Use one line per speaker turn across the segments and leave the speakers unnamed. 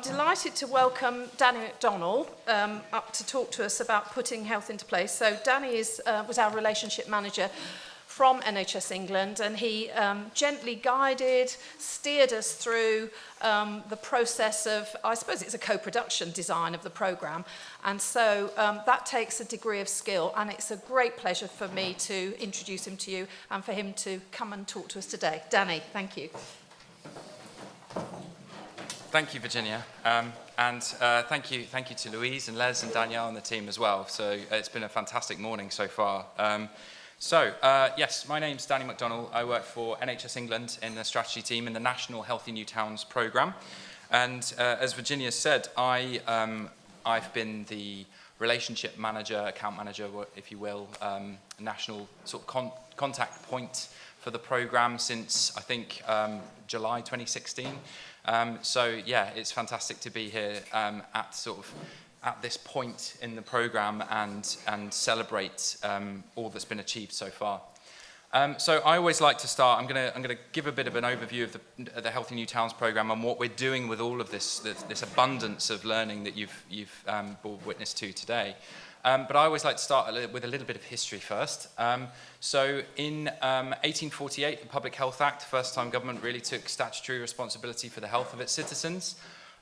delighted to welcome Danny McDonnell up to talk to us about putting health into place. So Danny was our relationship manager from NHS England, and he gently guided, steered us through the process of, I suppose it's a co-production design of the programme, and so that takes a degree of skill, and it's a great pleasure for me to introduce him to you and for him to come and talk to us today. Danny, thank you.
Thank you, Virginia, and thank you to Louise and Les and Danielle and the team as well. So it's been a fantastic morning so far. Yes, my name's Danny McDonnell. I work for NHS England in the strategy team in the National Healthy New Towns programme. And as Virginia said, I've been the relationship manager, account manager, if you will, national sort of contact point for the programme since, I think, July 2016. So yeah, it's fantastic to be here at this point in the programme and celebrate all that's been achieved so far. So I always like to start. I'm going to give a bit of an overview of the Healthy New Towns programme and what we're doing with all of this abundance of learning that you've bore witness to today. But I always like to start with a little bit of history first. So in 1848, the Public Health Act, the first time government really took statutory responsibility for the health of its citizens.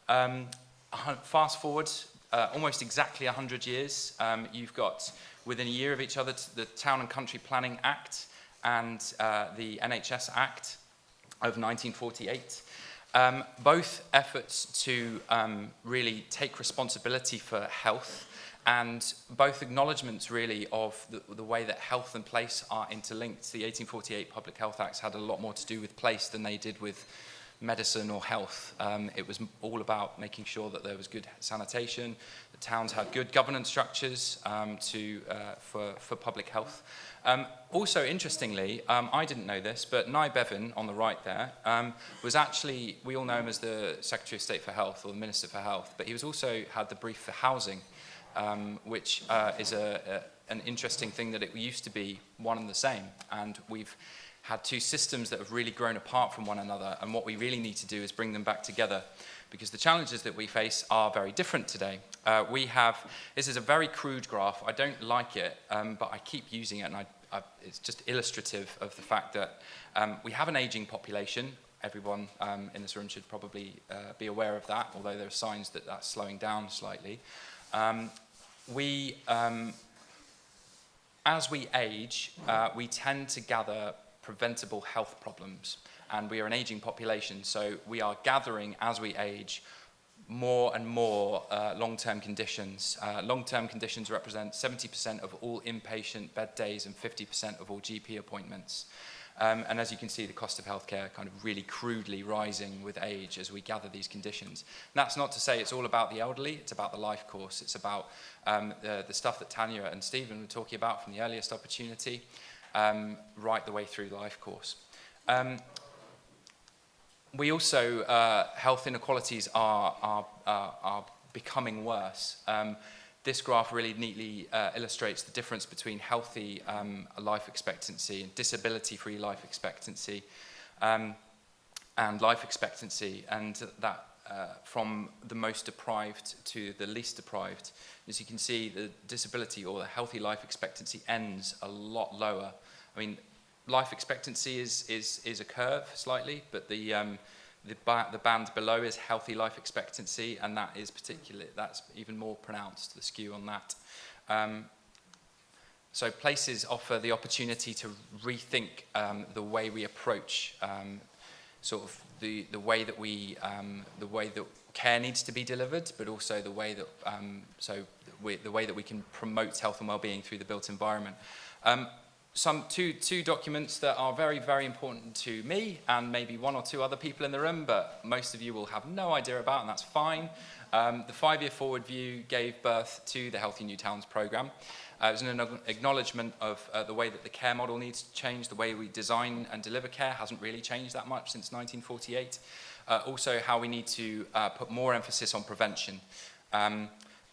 Fast forward almost exactly 100 years, you've got within a year of each other the Town and Country Planning Act and the NHS Act of 1948. Both efforts to really take responsibility for health, and both acknowledgements really of the way that health and place are interlinked. The 1848 Public Health Acts had a lot more to do with place than they did with medicine or health. It was all about making sure that there was good sanitation, the towns had good governance structures for public health. Also, interestingly, I didn't know this, but Nye Bevan on the right there was actually, we all know him as the Secretary of State for Health or the Minister for Health, but he was also had the brief for housing, which is an interesting thing that it used to be one and the same, and we've had two systems that have really grown apart from one another, and what we really need to do is bring them back together, because the challenges that we face are very different today. This is a very crude graph. I don't like it, but I keep using it, and it's just illustrative of the fact that we have an aging population. Everyone in this room should probably be aware of that, although there are signs that that's slowing down slightly. As we age, we tend to gather preventable health problems, and we are an aging population, so we are gathering as we age more and more long-term conditions. Long-term conditions represent 70% of all inpatient bed days and 50% of all GP appointments. And as you can see, the cost of healthcare kind of really crudely rising with age as we gather these conditions. And that's not to say it's all about the elderly, it's about the life course, it's about the stuff that Tanya and Stephen were talking about from the earliest opportunity, right the way through the life course. We also, health inequalities are becoming worse. This graph really neatly illustrates the difference between healthy life expectancy and disability-free life expectancy and life expectancy, and that from the most deprived to the least deprived. As you can see, the disability or the healthy life expectancy ends a lot lower. I mean, life expectancy is a curve slightly, but the band below is healthy life expectancy, and that's even more pronounced, the skew on that. So places offer the opportunity to rethink the way we approach sort of the way that care needs to be delivered, but also the way that we can promote health and well-being through the built environment. Two documents that are very, very important to me and maybe one or two other people in the room, but most of you will have no idea about, and that's fine. The 5-year forward view gave birth to the Healthy New Towns programme. It was an acknowledgement of the way that the care model needs to change. The way we design and deliver care hasn't really changed that much since 1948. Also, how we need to put more emphasis on prevention.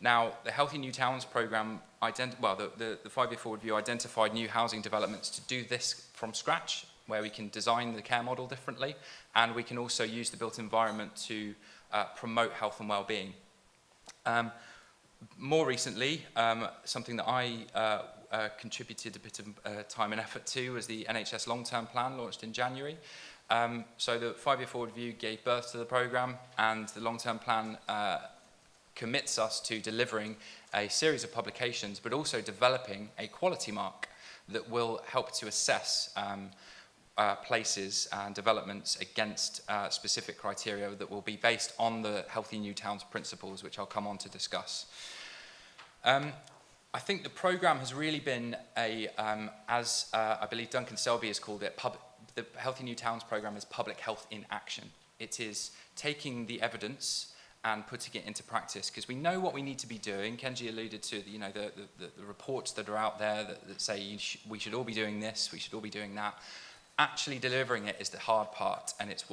Now, the Healthy New Towns programme, the 5-year forward view identified new housing developments to do this from scratch, where we can design the care model differently, and we can also use the built environment to promote health and well-being. More recently, something that I contributed a bit of time and effort to was the NHS long-term plan launched in January. So the 5-year forward view gave birth to the programme, and the long-term plan commits us to delivering a series of publications, but also developing a quality mark that will help to assess places and developments against specific criteria that will be based on the Healthy New Towns principles, which I'll come on to discuss. I think the programme has really been as I believe Duncan Selby has called it, the Healthy New Towns programme is public health in action. It is taking the evidence and putting it into practice, because we know what we need to be doing. Kenji alluded to the reports that are out there that say we should all be doing this, we should all be doing that. Actually delivering it is the hard part, and it's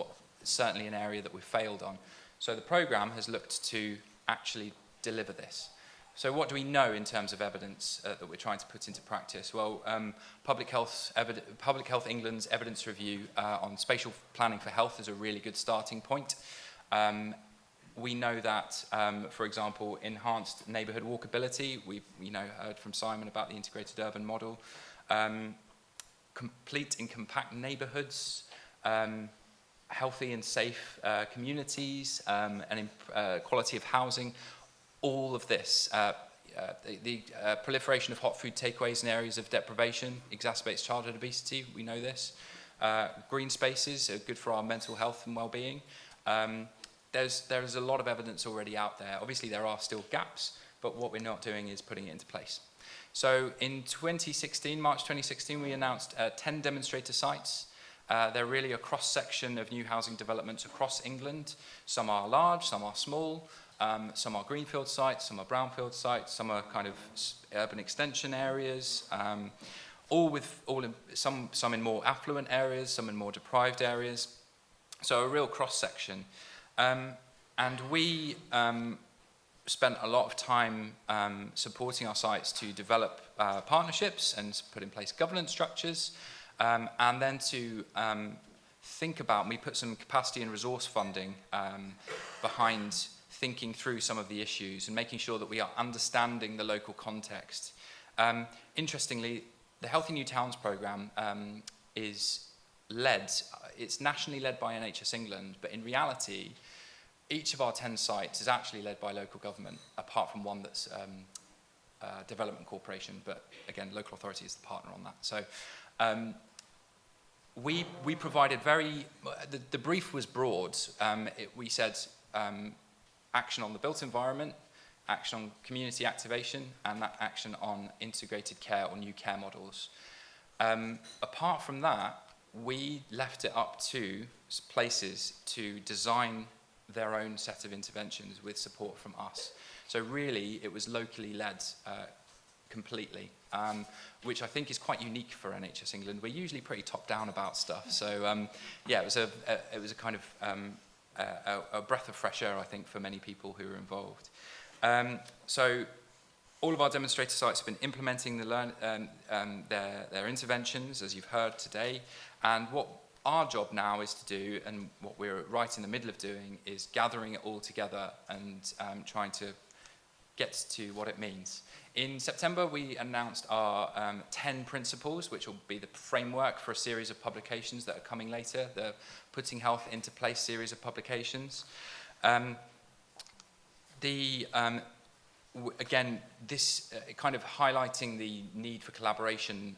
certainly an area that we've failed on. So the programme has looked to actually deliver this. So what do we know in terms of evidence that we're trying to put into practice? Well, Public Health England's evidence review on spatial planning for health is a really good starting point. We know that, for example, enhanced neighbourhood walkability, we've heard from Simon about the integrated urban model, complete and compact neighbourhoods, healthy and safe communities, and quality of housing. All of this, the proliferation of hot food takeaways in areas of deprivation exacerbates childhood obesity, we know this. Green spaces are good for our mental health and well-being. There's a lot of evidence already out there. Obviously there are still gaps, but what we're not doing is putting it into place. So in March 2016, we announced 10 demonstrator sites. They're really a cross-section of new housing developments across England. Some are large, some are small. Some are greenfield sites, some are brownfield sites, some are kind of urban extension areas, some in more affluent areas, some in more deprived areas. So a real cross-section. And we spent a lot of time supporting our sites to develop partnerships and put in place governance structures, and then to think about, we put some capacity and resource funding behind thinking through some of the issues and making sure that we are understanding the local context. Interestingly, the Healthy New Towns programme is it's nationally led by NHS England, but in reality, each of our 10 sites is actually led by local government, apart from one that's Development Corporation, but again, local authority is the partner on that. So we provided the brief was broad. We said, action on the built environment, action on community activation, and that action on integrated care or new care models. Apart from that, we left it up to places to design their own set of interventions with support from us. So really, it was locally led completely, which I think is quite unique for NHS England. We're usually pretty top-down about stuff. So yeah, it was a kind of a breath of fresh air, I think, for many people who were involved. So all of our demonstrator sites have been implementing their interventions, as you've heard today. And what our job now is to do, and what we're right in the middle of doing, is gathering it all together and trying to get to what it means. In September, we announced our 10 principles, which will be the framework for a series of publications that are coming later, the Putting Health into Place series of publications. Again, this kind of highlighting the need for collaboration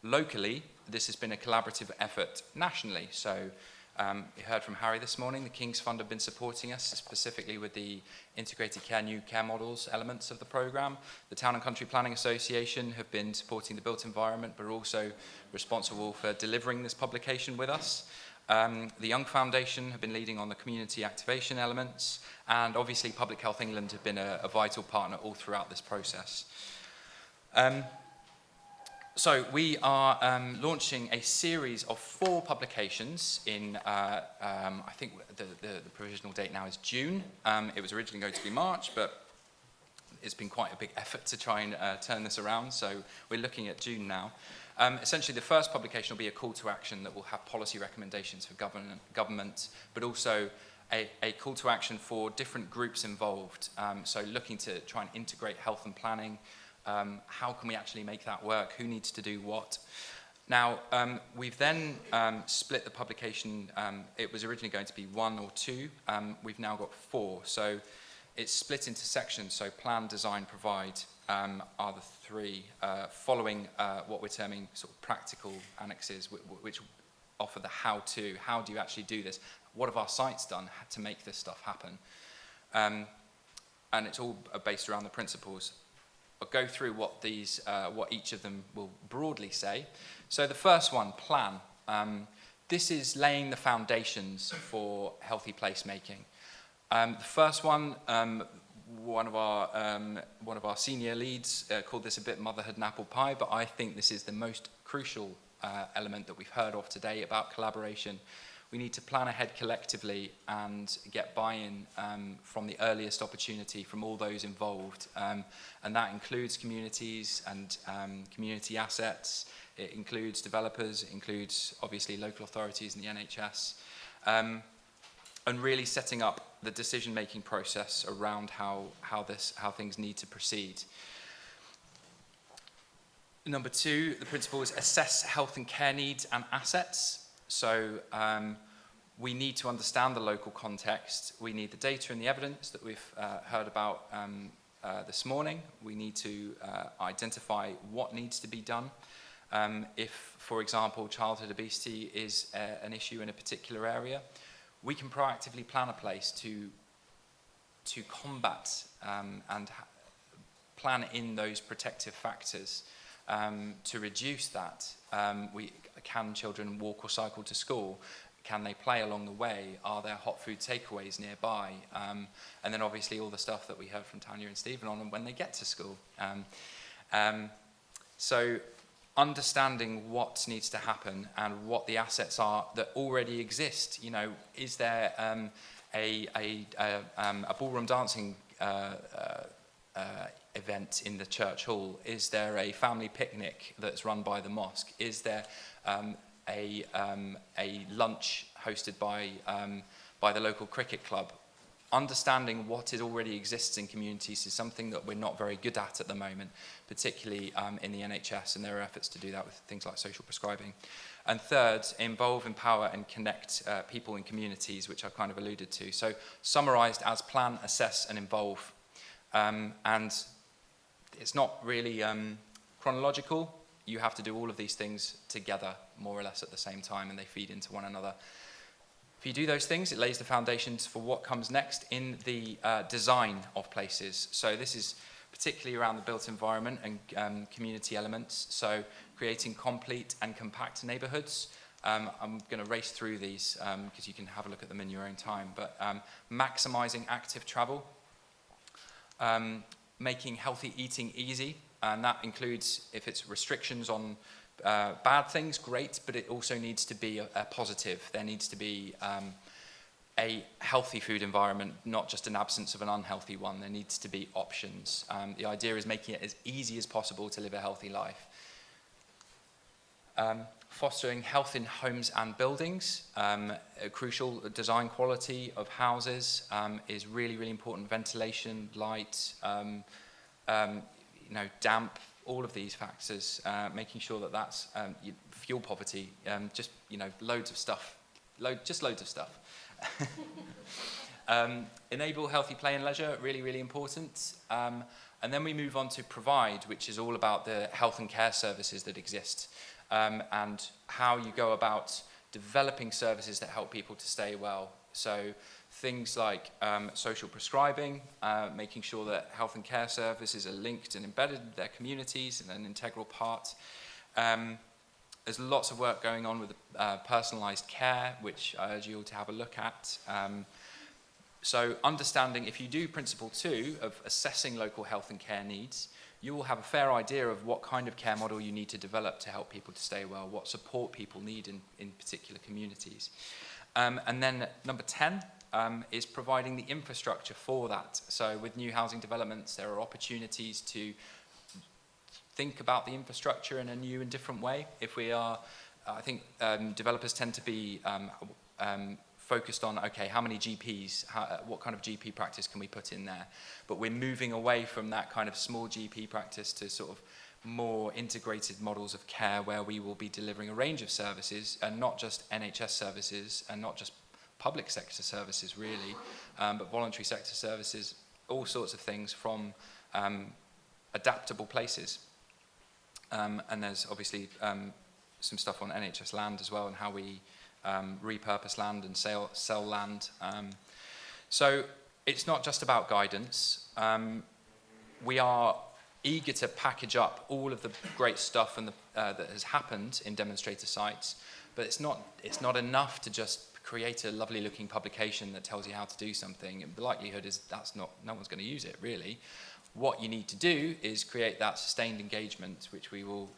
locally. This has been a collaborative effort nationally. So you heard from Harry this morning, the King's Fund have been supporting us specifically with the integrated care, new care models elements of the programme. The Town and Country Planning Association have been supporting the built environment, but are also responsible for delivering this publication with us. The Young Foundation have been leading on the community activation elements, and obviously Public Health England have been a vital partner all throughout this process. So we are launching a series of 4 publications in, I think the provisional date now is June. It was originally going to be March, but it's been quite a big effort to try and turn this around, so we're looking at June now. Essentially, the first publication will be a call to action that will have policy recommendations for government, but also a call to action for different groups involved. So looking to try and integrate health and planning. How can we actually make that work? Who needs to do what? Now, we've then split the publication. It was originally going to be 1 or 2. We've now got 4. So it's split into sections. So plan, design, provide are the 3, following what we're terming sort of practical annexes, which offer the how-to. How do you actually do this? What have our sites done to make this stuff happen? And it's all based around the principles. I'll go through what each of them will broadly say. So the first one, plan. This is laying the foundations for healthy placemaking. The first one, one of our senior leads called this a bit motherhood and apple pie, but I think this is the most crucial element that we've heard of today about collaboration. We need to plan ahead collectively and get buy-in from the earliest opportunity from all those involved. And that includes communities and community assets. It includes developers. It includes, obviously, local authorities and the NHS. And really setting up the decision-making process around how things need to proceed. Number 2, the principle is assess health and care needs and assets. So we need to understand the local context. We need the data and the evidence that we've heard about this morning. We need to identify what needs to be done. If, for example, childhood obesity is an issue in a particular area, we can proactively plan a place to combat and plan in those protective factors to reduce that. Can children walk or cycle to school? Can they play along the way? Are there hot food takeaways nearby? And then obviously all the stuff that we heard from Tanya and Stephen on when they get to school. So understanding what needs to happen and what the assets are that already exist. You know, is there a ballroom dancing event in the church hall? Is there a family picnic that's run by the mosque? Is there a lunch hosted by the local cricket club? Understanding what already exists in communities is something that we're not very good at the moment, particularly in the NHS, and there are efforts to do that with things like social prescribing. And third, involve, empower, and connect people in communities, which I kind of alluded to. So summarised as plan, assess, and involve. And it's not really chronological. You have to do all of these things together, more or less at the same time, and they feed into one another. If you do those things, it lays the foundations for what comes next in the design of places. So this is particularly around the built environment and community elements. So creating complete and compact neighbourhoods. I'm going to race through these because you can have a look at them in your own time. But maximising active travel. Making healthy eating easy. And that includes, if it's restrictions on bad things, great, but it also needs to be a positive. There needs to be a healthy food environment, not just an absence of an unhealthy one. There needs to be options. The idea is making it as easy as possible to live a healthy life. Fostering health in homes and buildings. A crucial design quality of houses is really, really important. Ventilation, light, damp, all of these factors, making sure that that's fuel poverty, loads of stuff, loads of stuff. Enable healthy play and leisure, really, really important. And then we move on to provide, which is all about the health and care services that exist, and how you go about developing services that help people to stay well. So things like social prescribing, making sure that health and care services are linked and embedded in their communities and an integral part. There's lots of work going on with personalised care, which I urge you all to have a look at. So understanding, if you do principle 2 of assessing local health and care needs, you will have a fair idea of what kind of care model you need to develop to help people to stay well, what support people need in particular communities. And then number 10 is providing the infrastructure for that. So with new housing developments, there are opportunities to think about the infrastructure in a new and different way. If we are, I think developers tend to be focused on, okay, how many GPs, what kind of GP practice can we put in there? But we're moving away from that kind of small GP practice to sort of more integrated models of care where we will be delivering a range of services, and not just NHS services and not just public sector services really, but voluntary sector services, all sorts of things from adaptable places. And there's obviously some stuff on NHS land as well, and how we repurpose land and sell land. So it's not just about guidance. We are eager to package up all of the great stuff and that has happened in demonstrator sites, but it's not enough to just create a lovely looking publication that tells you how to do something. The likelihood is no one's going to use it really. What you need to do is create that sustained engagement, which we will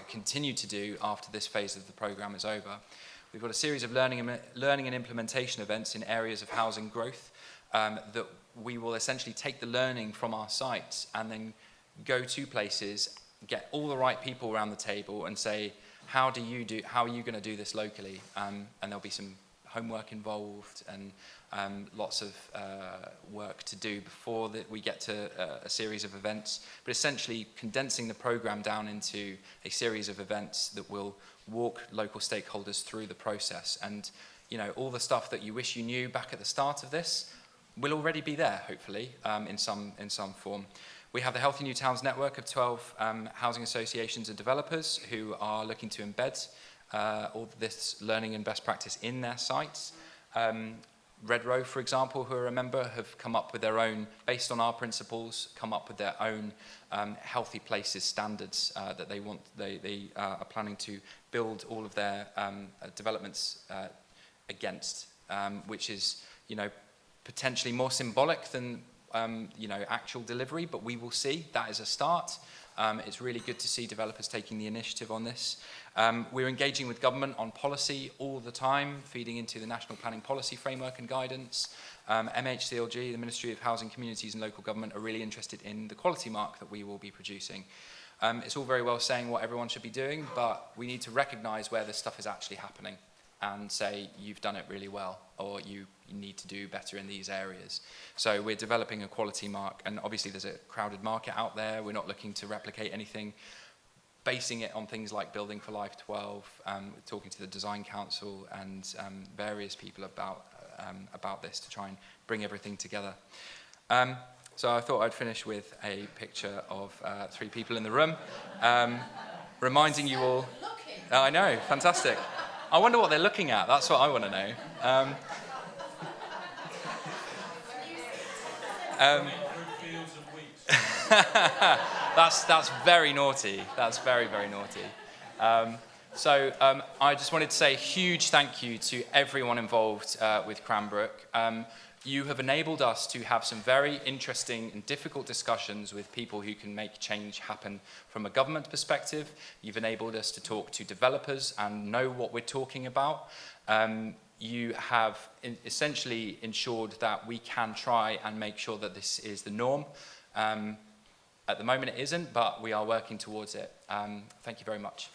continue to do after this phase of the programme is over. We've got a series of learning and implementation events in areas of housing growth that we will essentially take the learning from our sites and then go to places, get all the right people around the table and say, how are you going to do this locally? And there'll be some homework involved and lots of work to do before we get to a series of events, but essentially condensing the programme down into a series of events that will walk local stakeholders through the process. And all the stuff that you wish you knew back at the start of this will already be there, hopefully, in some form. We have the Healthy New Towns network of 12 housing associations and developers who are looking to embed all this learning and best practice in their sites. Red Row, for example, who are a member, have come up with their own, based on our principles, come up with their own healthy places standards that they want. They are planning to build all of their developments against, which is, potentially more symbolic than actual delivery, but we will see. That is a start. It's really good to see developers taking the initiative on this. We're engaging with government on policy all the time, feeding into the National Planning Policy Framework and Guidance. MHCLG, the Ministry of Housing, Communities and Local Government, are really interested in the quality mark that we will be producing. It's all very well saying what everyone should be doing, but we need to recognise where this stuff is actually happening and say, you've done it really well, or you need to do better in these areas. So we're developing a quality mark, and obviously there's a crowded market out there. We're not looking to replicate anything, basing it on things like Building for Life 12, talking to the Design Council and various people about this to try and bring everything together. So I thought I'd finish with a picture of 3 people in the room, reminding you all... I know, fantastic. I wonder what they're looking at. That's what I want to know. That's very naughty. That's very, very naughty. So I just wanted to say a huge thank you to everyone involved with Cranbrook. You have enabled us to have some very interesting and difficult discussions with people who can make change happen from a government perspective. You've enabled us to talk to developers and know what we're talking about. You have essentially ensured that we can try and make sure that this is the norm. At the moment it isn't, but we are working towards it. Thank you very much.